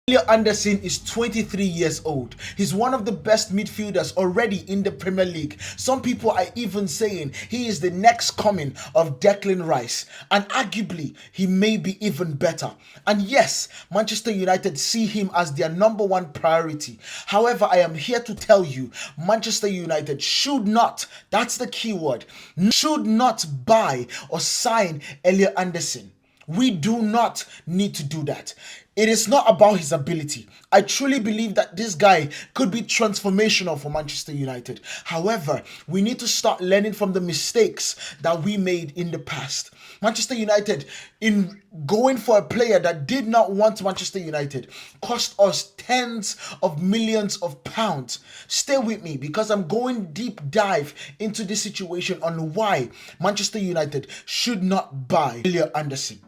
Elliot Anderson is 23 years old. He's one of the best midfielders already in the Premier League. Some people are even saying he is the next coming of Declan Rice, and arguably he may be even better. And yes, Manchester United see him as their number one priority. However, I am here to tell you, Manchester United should not, that's the key word, should not buy or sign Elliot Anderson. We do not need to do that. It is not about his ability. I truly believe that this guy could be transformational for Manchester United. However, we need to start learning from the mistakes that we made in the past. Manchester United, in going for a player that did not want Manchester United, cost us tens of millions of pounds. Stay with me because I'm going deep dive into this situation on why Manchester United should not buy Elliot Anderson.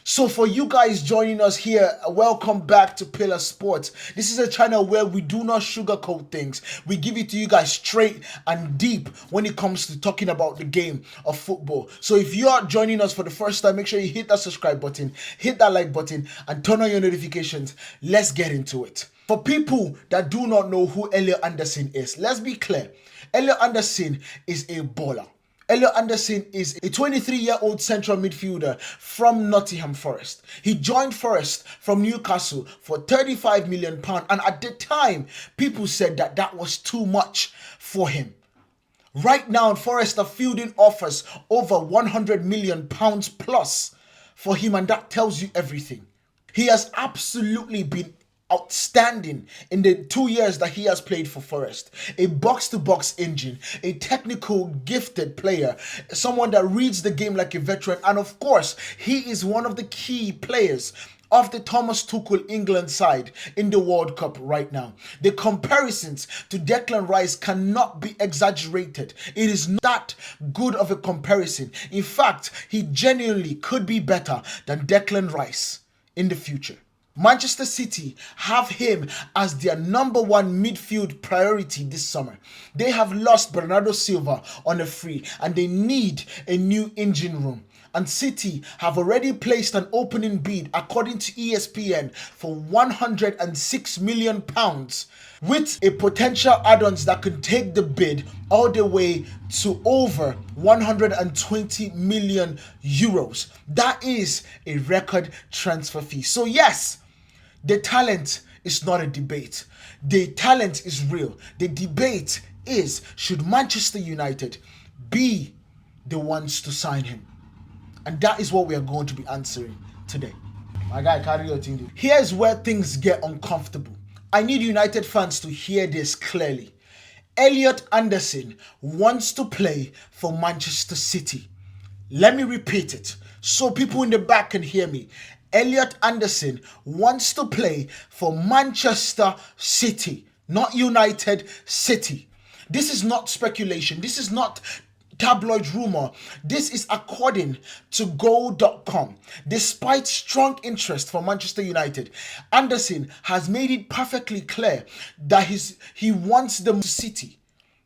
So for you guys joining us here, welcome back to Pillah Sports. This is a channel where we do not sugarcoat things. We give it to you guys straight and deep when it comes to talking about the game of football. So if you are joining us for the first time, make sure you hit that subscribe button, hit that like button, and turn on your notifications. Let's get into it. For people that do not know who Elliot Anderson is, let's be clear. Elliot Anderson is a baller. Elliot Anderson is a 23-year-old central midfielder from Nottingham Forest. He joined Forest from Newcastle for £35 million, and at the time, people said that that was too much for him. Right now, Forest are fielding offers over £100 million plus for him, and that tells you everything. He has absolutely been outstanding in the 2 years that he has played for Forest. A box-to-box engine, a technical gifted player, someone that reads the game like a veteran, and of course, he is one of the key players of the Thomas Tuchel England side in the World Cup right now. The comparisons to Declan Rice cannot be exaggerated. It is not that good of a comparison. In fact, he genuinely could be better than Declan Rice in the future. Manchester City have him as their number one midfield priority this summer. They have lost Bernardo Silva on a free and they need a new engine room. And City have already placed an opening bid, according to ESPN, for £106 million, with a potential add-ons that could take the bid all the way to over 120 million euros. That is a record transfer fee. So yes, the talent is not a debate. The talent is real. The debate is, should Manchester United be the ones to sign him? And that is what we are going to be answering today. My guy, carry your thing. Here's where things get uncomfortable. I need United fans to hear this clearly. Elliot Anderson wants to play for Manchester City. Let me repeat it so people in the back can hear me. Elliot Anderson wants to play for Manchester City, not United City. This is not speculation. This is not tabloid rumor. This is according to Goal.com. Despite strong interest for Manchester United, Anderson has made it perfectly clear that he wants the City.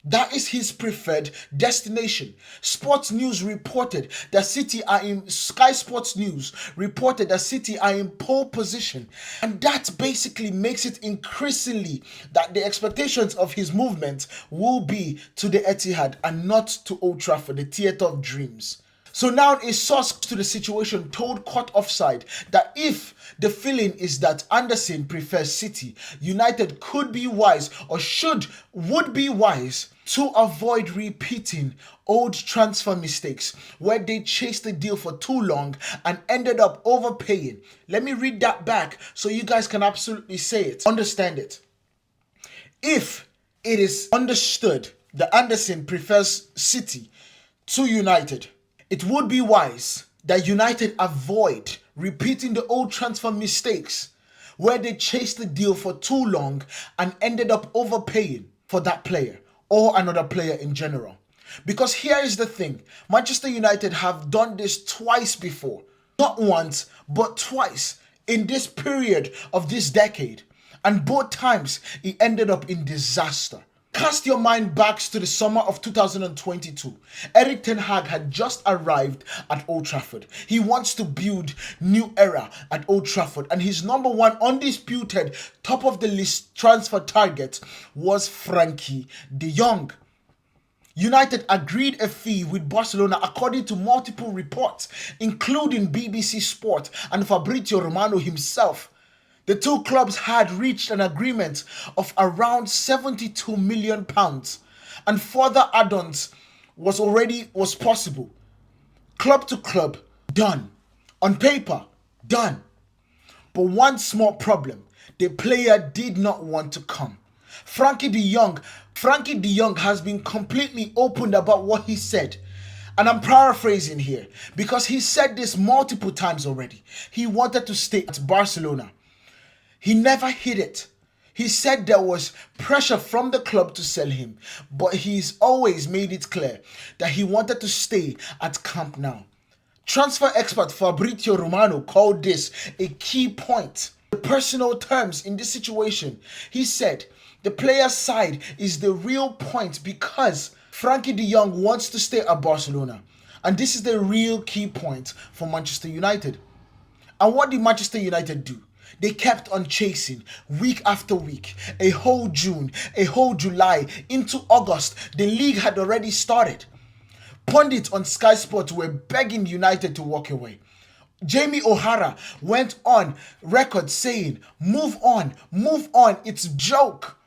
That is his preferred destination. Sports News reported that Sky Sports News reported that City are in pole position. And that basically makes it increasingly that the expectations of his movement will be to the Etihad and not to Old Trafford, the theatre of dreams. So now a source to the situation told Caught Offside that if the feeling is that Anderson prefers City, United could be wise or would be wise to avoid repeating old transfer mistakes where they chased the deal for too long and ended up overpaying. Let me read that back so you guys can absolutely say it, understand it. If it is understood that Anderson prefers City to United, it would be wise that United avoid repeating the old transfer mistakes where they chased the deal for too long and ended up overpaying for that player or another player in general. Because here is the thing, Manchester United have done this twice before. Not once, but twice in this period of this decade. And both times it ended up in disaster. Cast your mind back to the summer of 2022. Erik ten Hag had just arrived at Old Trafford. He wants to build new era at Old Trafford, and his number one undisputed top of the list transfer target was Frankie de Jong. United agreed a fee with Barcelona according to multiple reports, including BBC Sport and Fabrizio Romano himself. The two clubs had reached an agreement of around £72 million, and further add-ons was possible. Club to club, done. On paper, done. But one small problem: the player did not want to come. Frankie de Jong has been completely open about what he said. And I'm paraphrasing here because he said this multiple times already. He wanted to stay at Barcelona. He never hid it. He said there was pressure from the club to sell him, but he's always made it clear that he wanted to stay at Camp Nou. Transfer expert Fabrizio Romano called this a key point. The personal terms in this situation, he said, the player's side is the real point because Frankie de Jong wants to stay at Barcelona. And this is the real key point for Manchester United. And what did Manchester United do? They kept on chasing week after week, a whole June, a whole July, into August. The league had already started. Pundits on Sky Sports were begging United to walk away. Jamie O'Hara went on record saying, move on, it's a joke.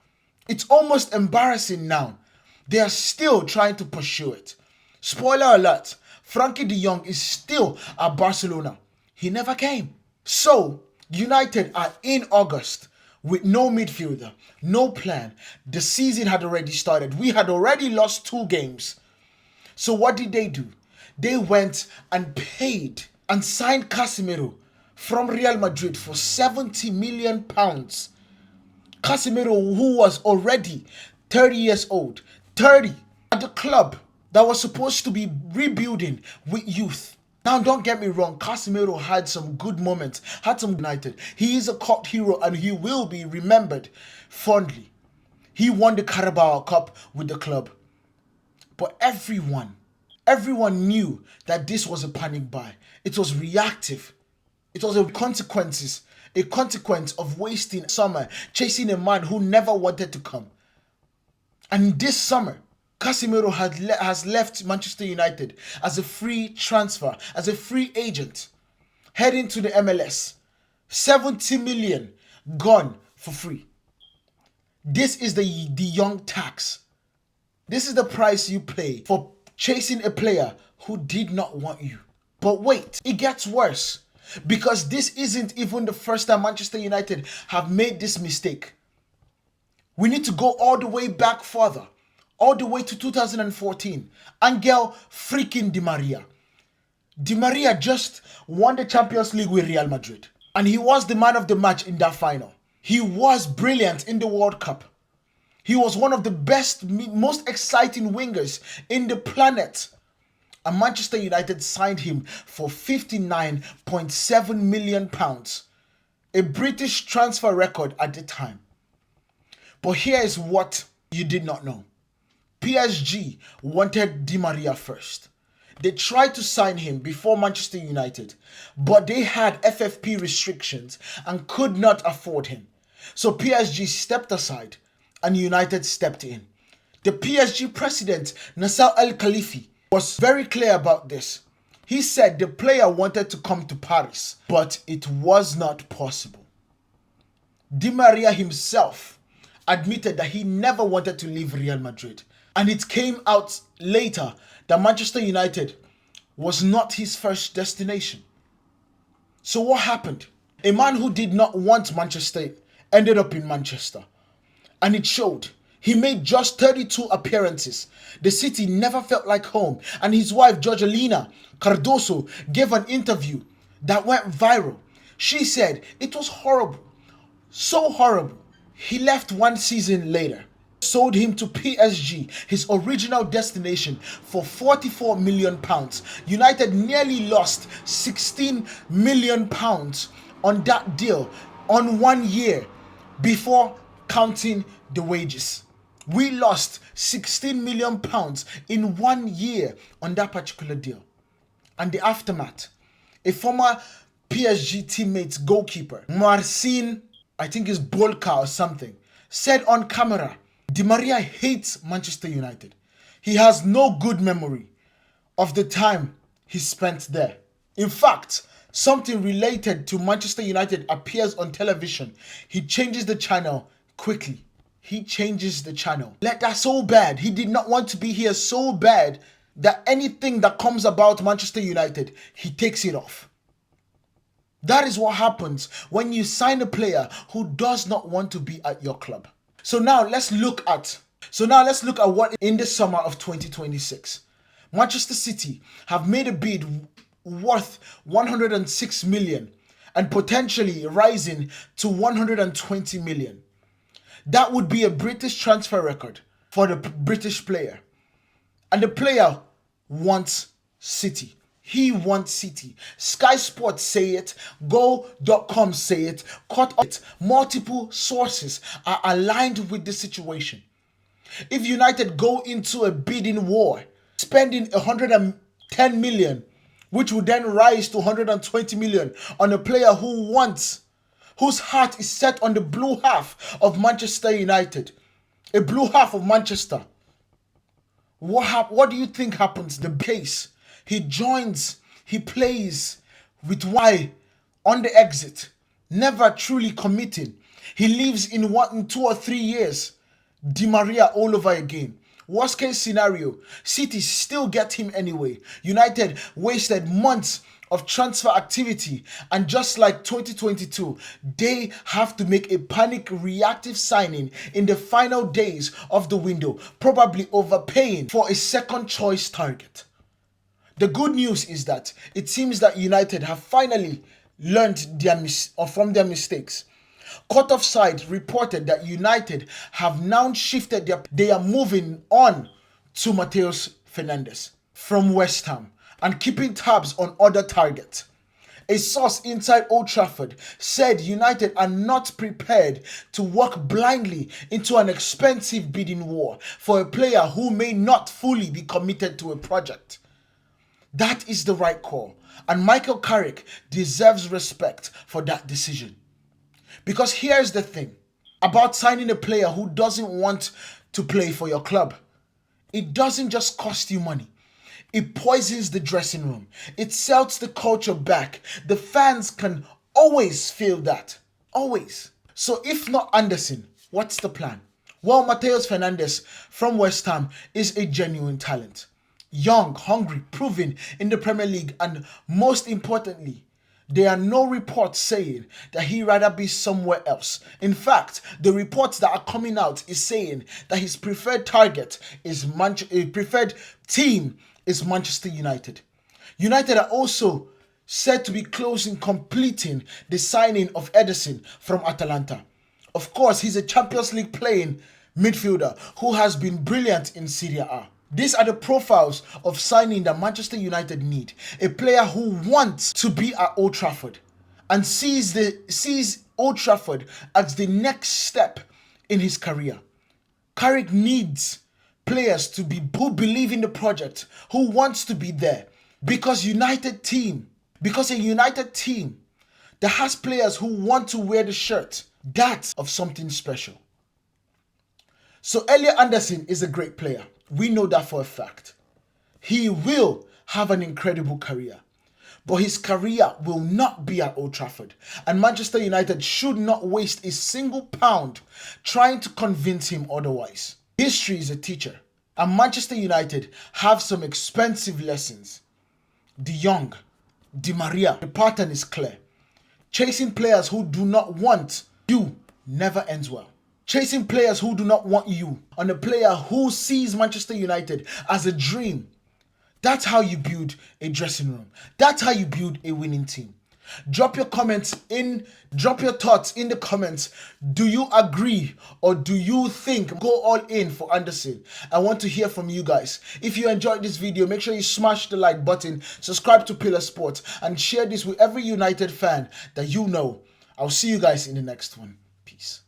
It's almost embarrassing now. They are still trying to pursue it. Spoiler alert, Frankie de Jong is still at Barcelona. He never came. So, United are in August with no midfielder, no plan. The season had already started. We had already lost 2 games. So what did they do? They went and paid and signed Casemiro from Real Madrid for £70 million. Casemiro, who was already 30 years old, 30, at the club that was supposed to be rebuilding with youth. Now, don't get me wrong, Casemiro had some good moments, had some United. He is a cult hero and he will be remembered fondly. He won the Carabao Cup with the club. But everyone knew that this was a panic buy. It was reactive. It was a consequence of wasting summer chasing a man who never wanted to come. And this summer, Casemiro has left Manchester United as a free transfer, as a free agent, heading to the MLS. 70 million gone for free. This is the De Jong tax. This is the price you pay for chasing a player who did not want you. But wait, it gets worse, because this isn't even the first time Manchester United have made this mistake. We need to go all the way back further. All the way to 2014, Angel freaking Di Maria. Di Maria just won the Champions League with Real Madrid. And he was the man of the match in that final. He was brilliant in the World Cup. He was one of the best, most exciting wingers in the planet. And Manchester United signed him for £59.7 million. A British transfer record at the time. But here is what you did not know. PSG wanted Di Maria first. They tried to sign him before Manchester United, but they had FFP restrictions and could not afford him. So PSG stepped aside and United stepped in. The PSG president, Nasser Al-Khelaifi, was very clear about this. He said the player wanted to come to Paris, but it was not possible. Di Maria himself admitted that he never wanted to leave Real Madrid. And it came out later that Manchester United was not his first destination. So what happened? A man who did not want Manchester ended up in Manchester. And it showed. He made just 32 appearances. The city never felt like home. And his wife, Jorgelina Cardoso, gave an interview that went viral. She said it was horrible. So horrible. He left 1 season later. Sold him to PSG, his original destination, for £44 million. United nearly lost £16 million on that deal on 1 year before counting the wages. We lost £16 million in 1 year on that particular deal. And the aftermath, a former PSG teammate goalkeeper, Marcin, I think it's Bolka or something, said on camera, Di Maria hates Manchester United. He has no good memory of the time he spent there. In fact, something related to Manchester United appears on television. He changes the channel quickly. He changes the channel. Like, that's so bad. He did not want to be here so bad that anything that comes about Manchester United, he takes it off. That is what happens when you sign a player who does not want to be at your club. So now let's look at what in the summer of 2026. Manchester City have made a bid worth 106 million and potentially rising to 120 million. That would be a British transfer record for the British player. And the player wants City. He wants City. Sky Sports say it. Go.com say it. Cut it. Multiple sources are aligned with the situation. If United go into a bidding war, spending 110 million, which would then rise to 120 million on a player whose heart is set on the blue half of Manchester United, a blue half of Manchester, what do you think happens? The case, he joins, he plays with Y on the exit, never truly committing. He leaves in 2 or 3 years. Di Maria all over again. Worst case scenario, City still get him anyway. United wasted months of transfer activity, and just like 2022, they have to make a panic reactive signing in the final days of the window, probably overpaying for a second choice target. The good news is that it seems that United have finally learned from their mistakes. Cut Offside reported that United have now shifted they are moving on to Matheus Fernandes from West Ham and keeping tabs on other targets. A source inside Old Trafford said United are not prepared to walk blindly into an expensive bidding war for a player who may not fully be committed to a project. That is the right call, and Michael Carrick deserves respect for that decision. Because here's the thing about signing a player who doesn't want to play for your club. It doesn't just cost you money. It poisons the dressing room. It sells the culture back. The fans can always feel that. Always. So if not Anderson, what's the plan? Well, Matheus Fernandes from West Ham is a genuine talent. Young, hungry, proven in the Premier League, and most importantly, there are no reports saying that he'd rather be somewhere else. In fact, the reports that are coming out is saying that his preferred team is Manchester United. United are also said to be close in completing the signing of Ederson from Atalanta. Of course, he's a Champions League playing midfielder who has been brilliant in Serie A. These are the profiles of signing that Manchester United need. A player who wants to be at Old Trafford and sees Old Trafford as the next step in his career. Carrick needs players who believe in the project, who wants to be there. Because a United team that has players who want to wear the shirt, that's of something special. So Elliot Anderson is a great player. We know that for a fact. He will have an incredible career. But his career will not be at Old Trafford. And Manchester United should not waste a single pound trying to convince him otherwise. History is a teacher. And Manchester United have some expensive lessons. De Jong, Di Maria, the pattern is clear. Chasing players who do not want you never ends well. Chasing players who do not want you on a player who sees Manchester United as a dream. That's how you build a dressing room. That's how you build a winning team. Drop your thoughts in the comments. Do you agree or do you think go all in for Anderson? I want to hear from you guys. If you enjoyed this video, make sure you smash the like button, subscribe to Pillah Sports, and share this with every United fan that you know. I'll see you guys in the next one. Peace.